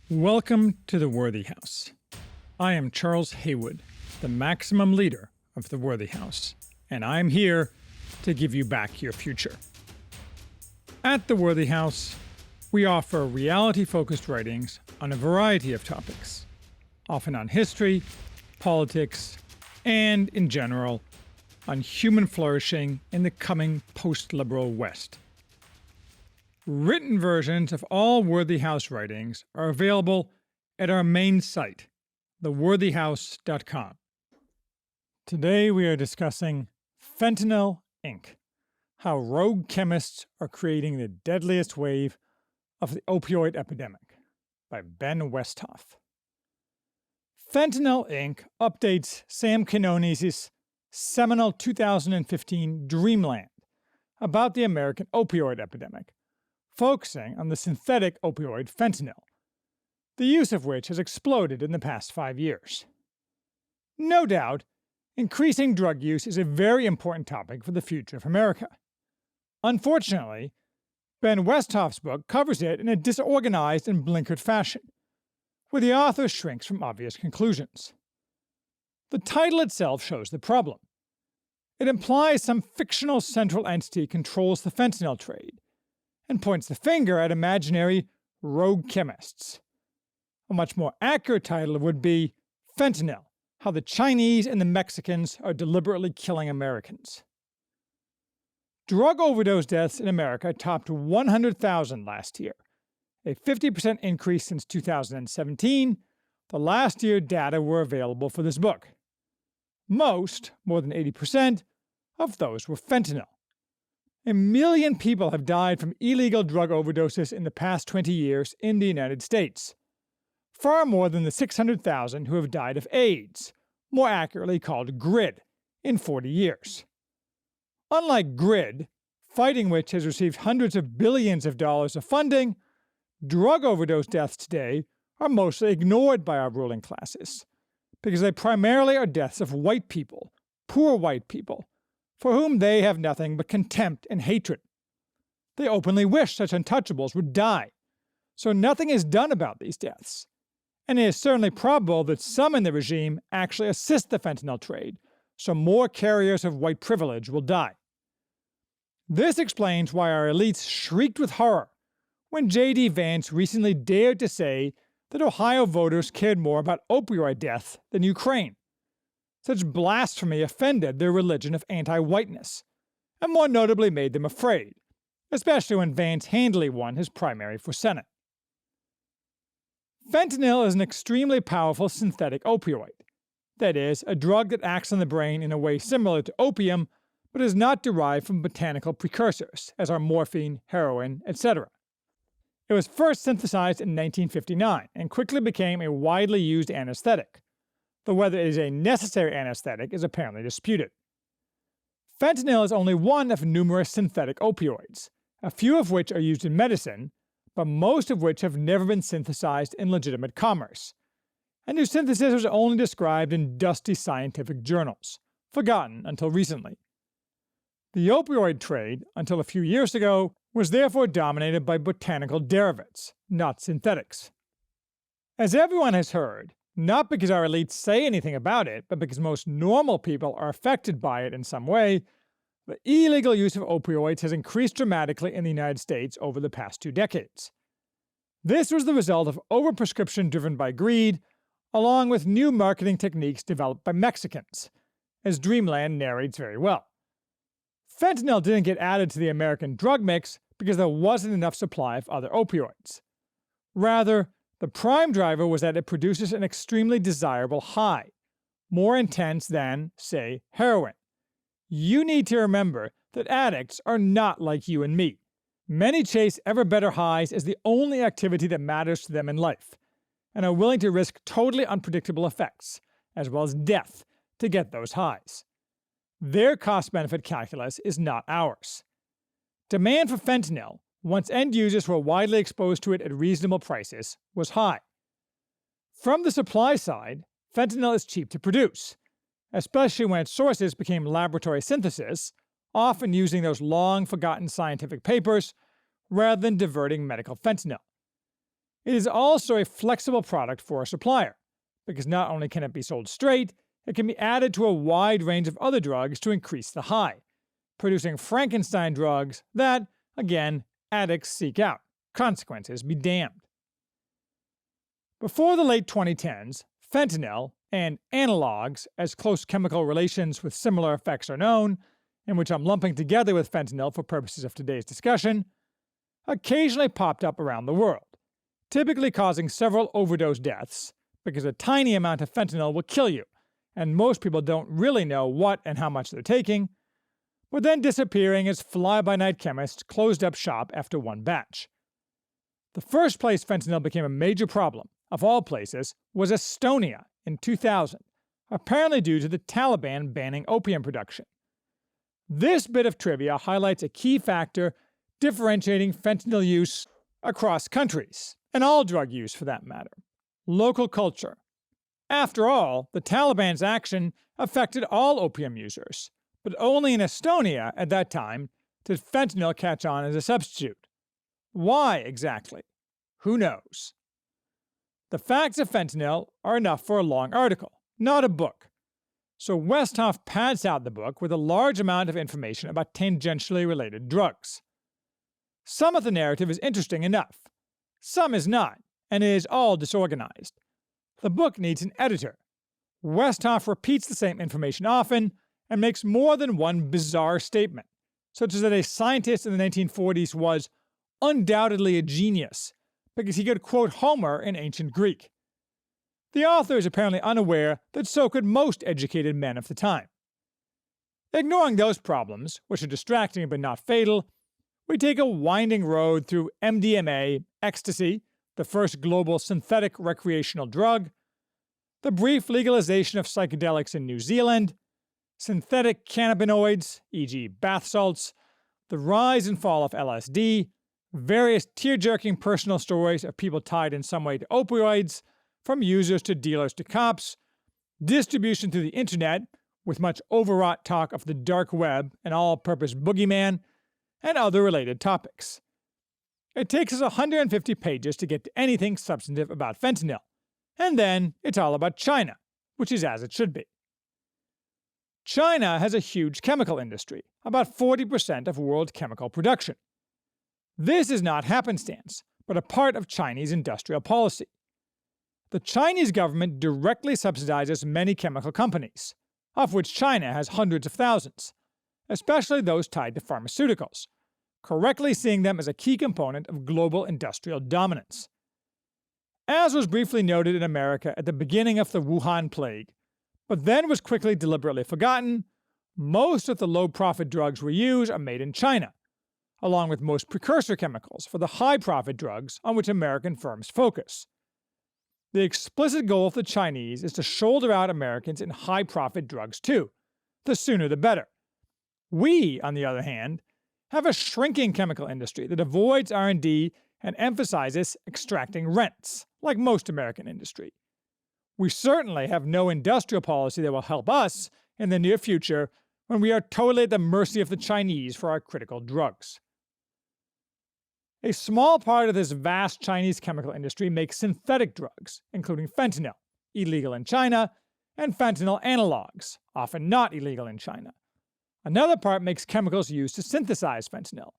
Welcome to the Worthy House. I am Charles Haywood, the maximum leader of the Worthy House, and I'm here to give you back your future. At the Worthy House, we offer reality-focused writings on a variety of topics, often on history, politics, and, in general, on human flourishing in the coming post-liberal West. Written versions of all Worthy House writings are available at our main site, theworthyhouse.com. Today we are discussing Fentanyl, Inc., how rogue chemists are creating the deadliest wave of the opioid epidemic, by Ben Westhoff. Fentanyl, Inc. updates Sam Quinones' seminal 2015 Dreamland about the American opioid epidemic, focusing on the synthetic opioid fentanyl, the use of which has exploded in the past 5 years. No doubt, increasing drug use is a very important topic for the future of America. Unfortunately, Ben Westhoff's book covers it in a disorganized and blinkered fashion, where the author shrinks from obvious conclusions. The title itself shows the problem. It implies some fictional central entity controls the fentanyl trade, and points the finger at imaginary rogue chemists. A much more accurate title would be Fentanyl: How the Chinese and the Mexicans are Deliberately Killing Americans. Drug overdose deaths in America topped 100,000 last year, a 50% increase since 2017, the last year data were available for this book. Most, more than 80%, of those were fentanyl. 1 million people have died from illegal drug overdoses in the past 20 years in the United States, far more than the 600,000 who have died of AIDS, more accurately called GRID, in 40 years. Unlike GRID, fighting which has received hundreds of billions of dollars of funding, drug overdose deaths today are mostly ignored by our ruling classes, because they primarily are deaths of white people, poor white people, for whom they have nothing but contempt and hatred. They openly wish such untouchables would die, so nothing is done about these deaths, and it is certainly probable that some in the regime actually assist the fentanyl trade, so more carriers of white privilege will die. This explains why our elites shrieked with horror when J.D. Vance recently dared to say that Ohio voters cared more about opioid deaths than Ukraine. Such blasphemy offended their religion of anti-whiteness, and more notably made them afraid, especially when Vance handily won his primary for Senate. Fentanyl is an extremely powerful synthetic opioid, that is, a drug that acts on the brain in a way similar to opium, but is not derived from botanical precursors, as are morphine, heroin, etc. It was first synthesized in 1959 and quickly became a widely used anesthetic, though whether it is a necessary anesthetic is apparently disputed. Fentanyl is only one of numerous synthetic opioids, a few of which are used in medicine, but most of which have never been synthesized in legitimate commerce, and whose synthesis was only described in dusty scientific journals, forgotten until recently. The opioid trade, until a few years ago, was therefore dominated by botanical derivatives, not synthetics. As everyone has heard, not because our elites say anything about it, but because most normal people are affected by it in some way, the illegal use of opioids has increased dramatically in the United States over the past 2 decades. This was the result of overprescription driven by greed, along with new marketing techniques developed by Mexicans, as Dreamland narrates very well. Fentanyl didn't get added to the American drug mix because there wasn't enough supply of other opioids. Rather, the prime driver was that it produces an extremely desirable high, more intense than, say, heroin. You need to remember that addicts are not like you and me. Many chase ever better highs as the only activity that matters to them in life, and are willing to risk totally unpredictable effects, as well as death, to get those highs. Their cost-benefit calculus is not ours. Demand for fentanyl, once end users were widely exposed to it at reasonable prices, was high. From the supply side, fentanyl is cheap to produce, especially when its sources became laboratory synthesis, often using those long-forgotten scientific papers rather than diverting medical fentanyl. it is also a flexible product for a supplier, because not only can it be sold straight, it can be added to a wide range of other drugs to increase the high, producing Frankenstein drugs that, again, addicts seek out. Consequences be damned. Before the late 2010s, fentanyl and analogs, as close chemical relations with similar effects are known, and which I'm lumping together with fentanyl for purposes of today's discussion, occasionally popped up around the world, typically causing several overdose deaths, because a tiny amount of fentanyl will kill you, and most people don't really know what and how much they're taking, but then disappearing as fly-by-night chemists closed up shop after one batch. The first place fentanyl became a major problem, of all places, was Estonia in 2000, apparently due to the Taliban banning opium production. This bit of trivia highlights a key factor differentiating fentanyl use across countries, and all drug use for that matter: local culture. After all, the Taliban's action affected all opium users, but only in Estonia at that time did fentanyl catch on as a substitute. Why exactly? Who knows? The facts of fentanyl are enough for a long article, not a book. So Westhoff pads out the book with a large amount of information about tangentially related drugs. Some of the narrative is interesting enough. Some is not, and it is all disorganized. The book needs an editor. Westhoff repeats the same information often and makes more than one bizarre statement, such as that a scientist in the 1940s was undoubtedly a genius because he could quote Homer in ancient Greek. The author is apparently unaware that so could most educated men of the time. Ignoring those problems, which are distracting but not fatal, we take a winding road through MDMA, ecstasy, the first global synthetic recreational drug, the brief legalization of psychedelics in New Zealand, synthetic cannabinoids, e.g. bath salts, the rise and fall of LSD, various tear-jerking personal stories of people tied in some way to opioids, from users to dealers to cops, distribution through the internet, with much overwrought talk of the dark web and all-purpose boogeyman, and other related topics. It takes us 150 pages to get to anything substantive about fentanyl, and then it's all about China, which is as it should be. China has a huge chemical industry, about 40% of world chemical production. This is not happenstance, but a part of Chinese industrial policy. The Chinese government directly subsidizes many chemical companies, of which China has hundreds of thousands, especially those tied to pharmaceuticals, correctly seeing them as a key component of global industrial dominance. As was briefly noted in America at the beginning of the Wuhan plague, but then was quickly deliberately forgotten, most of the low-profit drugs we use are made in China, along with most precursor chemicals for the high-profit drugs on which American firms focus. The explicit goal of the Chinese is to shoulder out Americans in high-profit drugs too. The sooner the better. We, on the other hand, have a shrinking chemical industry that avoids R&D and emphasizes extracting rents, like most American industry. We certainly have no industrial policy that will help us in the near future when we are totally at the mercy of the Chinese for our critical drugs. A small part of this vast Chinese chemical industry makes synthetic drugs, including fentanyl, illegal in China, and fentanyl analogs, often not illegal in China. Another part makes chemicals used to synthesize fentanyl.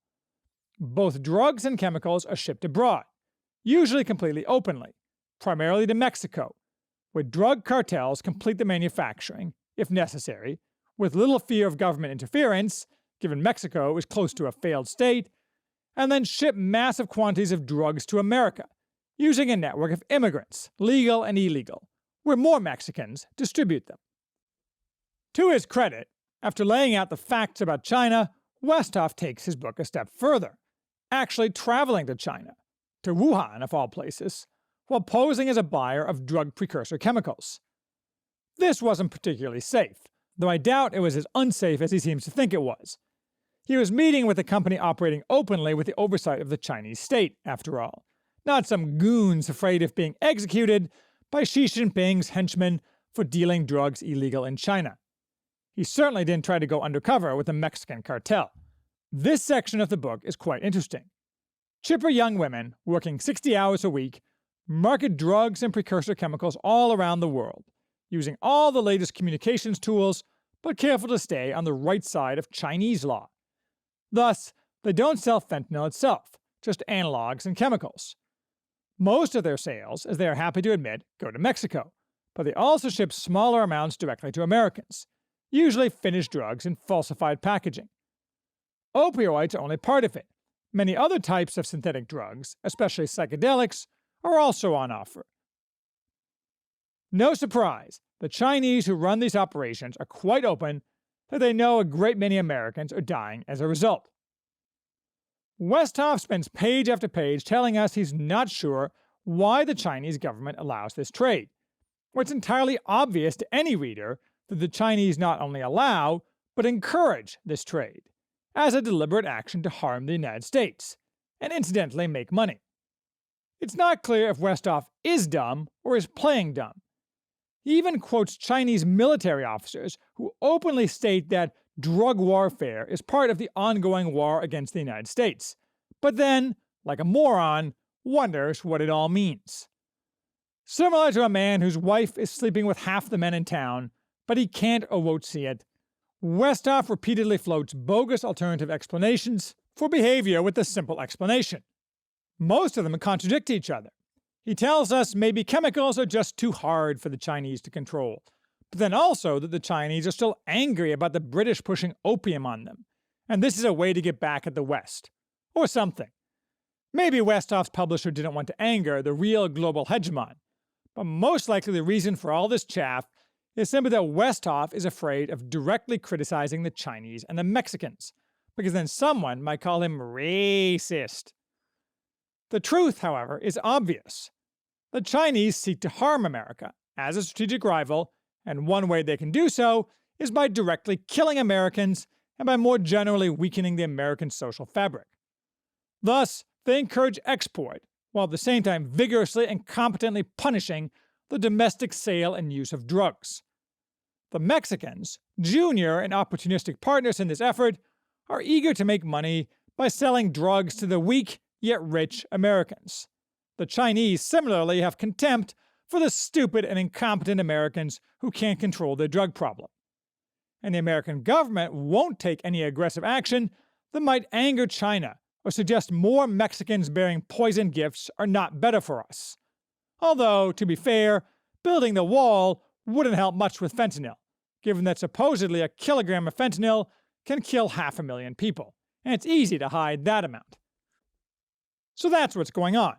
Both drugs and chemicals are shipped abroad, usually completely openly, primarily to Mexico, where drug cartels complete the manufacturing, if necessary, with little fear of government interference, given Mexico is close to a failed state, and then ship massive quantities of drugs to America, using a network of immigrants, legal and illegal, where more Mexicans distribute them. To his credit, after laying out the facts about China, Westhoff takes his book a step further, actually traveling to China, to Wuhan of all places, while posing as a buyer of drug precursor chemicals. This wasn't particularly safe, though I doubt it was as unsafe as he seems to think it was. He was meeting with a company operating openly with the oversight of the Chinese state, after all, not some goons afraid of being executed by Xi Jinping's henchmen for dealing drugs illegal in China. He certainly didn't try to go undercover with the Mexican cartel. This section of the book is quite interesting. Chipper young women, working 60 hours a week, market drugs and precursor chemicals all around the world, using all the latest communications tools, but careful to stay on the right side of Chinese law. Thus, they don't sell fentanyl itself, just analogs and chemicals. Most of their sales, as they are happy to admit, go to Mexico, but they also ship smaller amounts directly to Americans, usually finished drugs in falsified packaging. Opioids are only part of it. Many other types of synthetic drugs, especially psychedelics, are also on offer. No surprise, the Chinese who run these operations are quite open that they know a great many Americans are dying as a result. Westhoff spends page after page telling us he's not sure why the Chinese government allows this trade, where it's entirely obvious to any reader that the Chinese not only allow, but encourage this trade, as a deliberate action to harm the United States, and incidentally make money. It's not clear if Westhoff is dumb or is playing dumb. He even quotes Chinese military officers who openly state that drug warfare is part of the ongoing war against the United States, but then, like a moron, wonders what it all means. Similar to a man whose wife is sleeping with half the men in town, but he can't or won't see it, Westhoff repeatedly floats bogus alternative explanations for behavior with a simple explanation. Most of them contradict each other. He tells us maybe chemicals are just too hard for the Chinese to control, but then also that the Chinese are still angry about the British pushing opium on them, and this is a way to get back at the West. Or something. Maybe Westhoff's publisher didn't want to anger the real global hegemon, but most likely the reason for all this chaff is simply that Westhoff is afraid of directly criticizing the Chinese and the Mexicans, because then someone might call him racist. The truth, however, is obvious. The Chinese seek to harm America as a strategic rival, and one way they can do so is by directly killing Americans and by more generally weakening the American social fabric. Thus, they encourage export, while at the same time vigorously and competently punishing the domestic sale and use of drugs. The Mexicans, junior and opportunistic partners in this effort, are eager to make money by selling drugs to the weak yet rich Americans. The Chinese similarly have contempt for the stupid and incompetent Americans who can't control their drug problem. And the American government won't take any aggressive action that might anger China or suggest more Mexicans bearing poison gifts are not better for us. Although, to be fair, building the wall wouldn't help much with fentanyl, given that supposedly a kilogram of fentanyl can kill 500,000 people, and it's easy to hide that amount. So that's what's going on.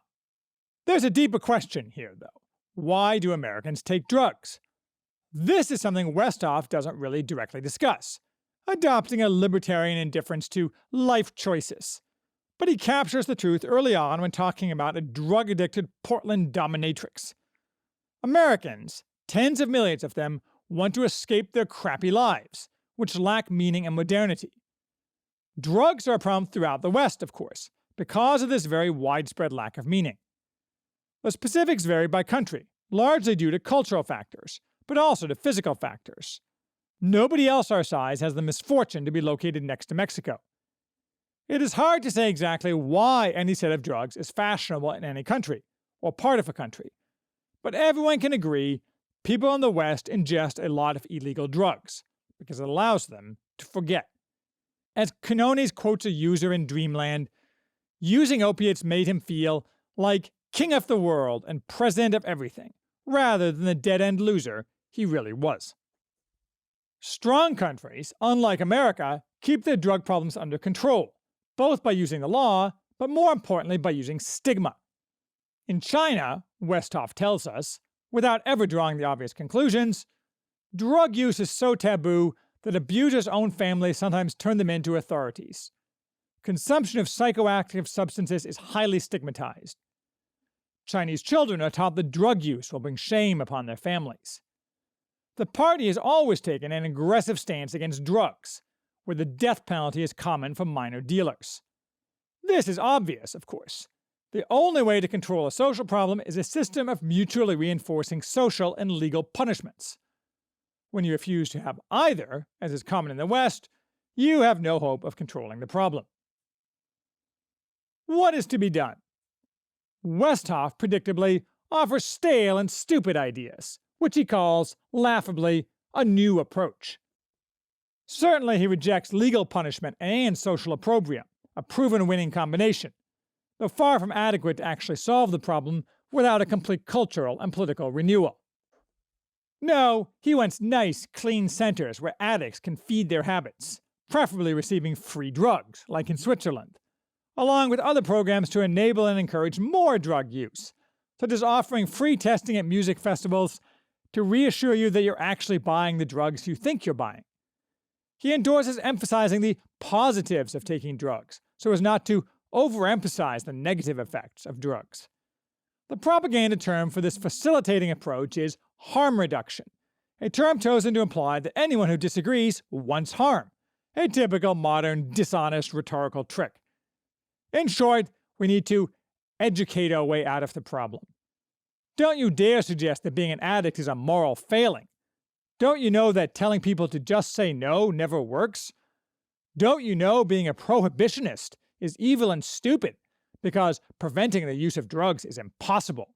There's a deeper question here, though. Why do Americans take drugs? This is something Westhoff doesn't really directly discuss, adopting a libertarian indifference to life choices. But he captures the truth early on when talking about a drug-addicted Portland dominatrix. Americans, tens of millions of them, want to escape their crappy lives, which lack meaning and modernity. Drugs are a problem throughout the West, of course, because of this very widespread lack of meaning. The specifics vary by country, largely due to cultural factors, but also to physical factors. Nobody else our size has the misfortune to be located next to Mexico. It is hard to say exactly why any set of drugs is fashionable in any country, or part of a country, but everyone can agree people in the West ingest a lot of illegal drugs, because it allows them to forget. As Quinones quotes a user in Dreamland, using opiates made him feel like king of the world and president of everything, rather than the dead-end loser he really was. Strong countries, unlike America, keep their drug problems under control, both by using the law, but more importantly by using stigma. In China, Westhoff tells us, without ever drawing the obvious conclusions, drug use is so taboo that abusers' own families sometimes turn them into authorities. Consumption of psychoactive substances is highly stigmatized. Chinese children are taught that drug use will bring shame upon their families. The party has always taken an aggressive stance against drugs, where the death penalty is common for minor dealers. This is obvious, of course. The only way to control a social problem is a system of mutually reinforcing social and legal punishments. When you refuse to have either, as is common in the West, you have no hope of controlling the problem. What is to be done? Westhoff, predictably, offers stale and stupid ideas, which he calls, laughably, a new approach. Certainly, he rejects legal punishment and social opprobrium, a proven winning combination, though far from adequate to actually solve the problem without a complete cultural and political renewal. No, he wants nice, clean centers where addicts can feed their habits, preferably receiving free drugs, like in Switzerland, along with other programs to enable and encourage more drug use, such as offering free testing at music festivals to reassure you that you're actually buying the drugs you think you're buying. He endorses emphasizing the positives of taking drugs, so as not to overemphasize the negative effects of drugs. The propaganda term for this facilitating approach is harm reduction, a term chosen to imply that anyone who disagrees wants harm, a typical modern dishonest rhetorical trick. In short, we need to educate our way out of the problem. Don't you dare suggest that being an addict is a moral failing. Don't you know that telling people to just say no never works? Don't you know being a prohibitionist is evil and stupid because preventing the use of drugs is impossible?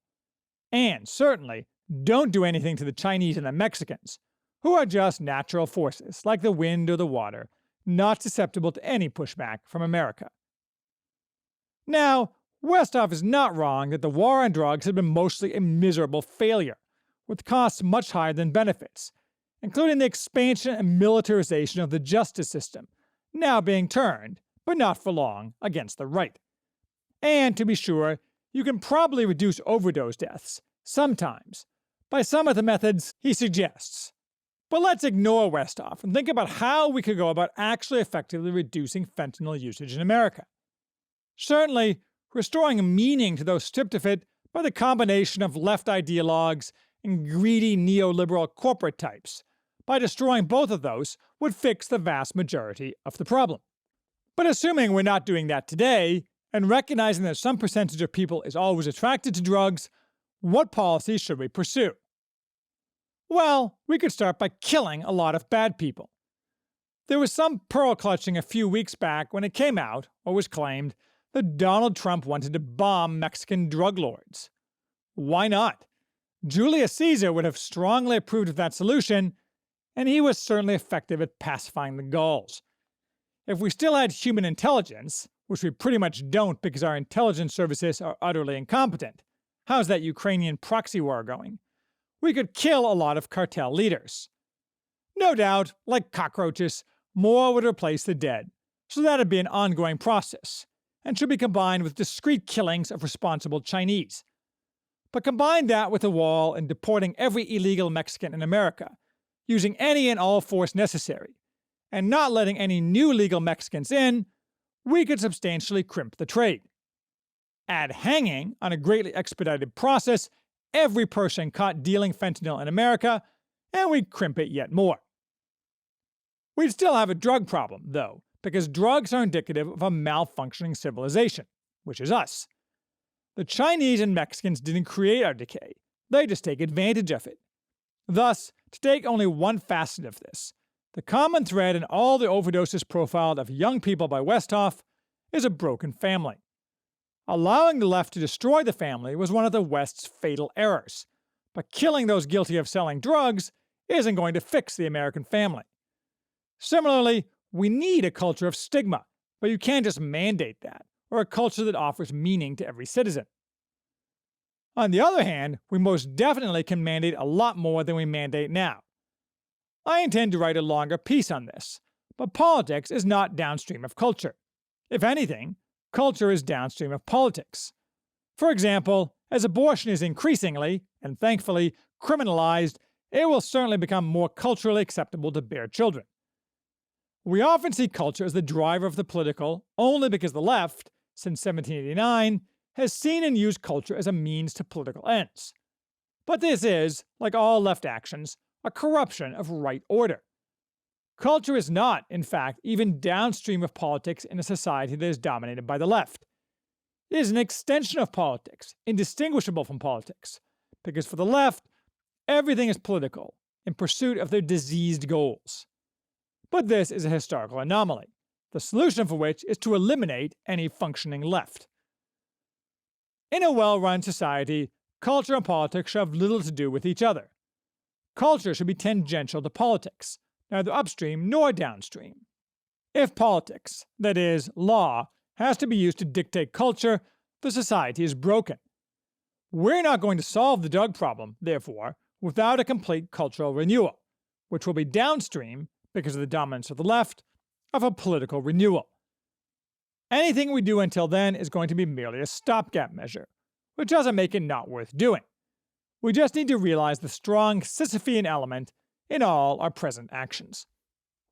And certainly, don't do anything to the Chinese and the Mexicans, who are just natural forces, like the wind or the water, not susceptible to any pushback from America. Now, Westhoff is not wrong that the war on drugs has been mostly a miserable failure, with costs much higher than benefits, including the expansion and militarization of the justice system, now being turned, but not for long, against the right. And to be sure, you can probably reduce overdose deaths, sometimes, by some of the methods he suggests. But let's ignore Westhoff and think about how we could go about actually effectively reducing fentanyl usage in America. Certainly, restoring meaning to those stripped of it by the combination of left ideologues and greedy neoliberal corporate types, by destroying both of those, would fix the vast majority of the problem. But assuming we're not doing that today, and recognizing that some percentage of people is always attracted to drugs, what policies should we pursue? Well, we could start by killing a lot of bad people. There was some pearl clutching a few weeks back when it came out, or was claimed, that Donald Trump wanted to bomb Mexican drug lords. Why not? Julius Caesar would have strongly approved of that solution, and he was certainly effective at pacifying the Gauls. If we still had human intelligence, which we pretty much don't because our intelligence services are utterly incompetent, how's that Ukrainian proxy war going? We could kill a lot of cartel leaders. No doubt, like cockroaches, more would replace the dead, so that'd be an ongoing process, and should be combined with discrete killings of responsible Chinese. But combine that with a wall and deporting every illegal Mexican in America, using any and all force necessary, and not letting any new legal Mexicans in, we could substantially crimp the trade. Add hanging on a greatly expedited process every person caught dealing fentanyl in America, and we'd crimp it yet more. We'd still have a drug problem, though, because drugs are indicative of a malfunctioning civilization, which is us. The Chinese and Mexicans didn't create our decay, they just take advantage of it. Thus, to take only one facet of this, the common thread in all the overdoses profiled of young people by Westhoff is a broken family. Allowing the left to destroy the family was one of the West's fatal errors, but killing those guilty of selling drugs isn't going to fix the American family. Similarly, we need a culture of stigma, but you can't just mandate that, or a culture that offers meaning to every citizen. On the other hand, we most definitely can mandate a lot more than we mandate now. I intend to write a longer piece on this, but politics is not downstream of culture. If anything, culture is downstream of politics. For example, as abortion is increasingly, and thankfully, criminalized, it will certainly become more culturally acceptable to bear children. We often see culture as the driver of the political only because the left, since 1789, has seen and used culture as a means to political ends. But this is, like all left actions, a corruption of right order. Culture is not, in fact, even downstream of politics in a society that is dominated by the left. It is an extension of politics, indistinguishable from politics, because for the left, everything is political, in pursuit of their diseased goals. But this is a historical anomaly, the solution for which is to eliminate any functioning left. In a well-run society, culture and politics should have little to do with each other. Culture should be tangential to politics, neither upstream nor downstream. If politics, that is, law, has to be used to dictate culture, the society is broken. We're not going to solve the drug problem, therefore, without a complete cultural renewal, which will be downstream, because of the dominance of the left, of a political renewal. Anything we do until then is going to be merely a stopgap measure, which doesn't make it not worth doing. We just need to realize the strong Sisyphean element in all our present actions.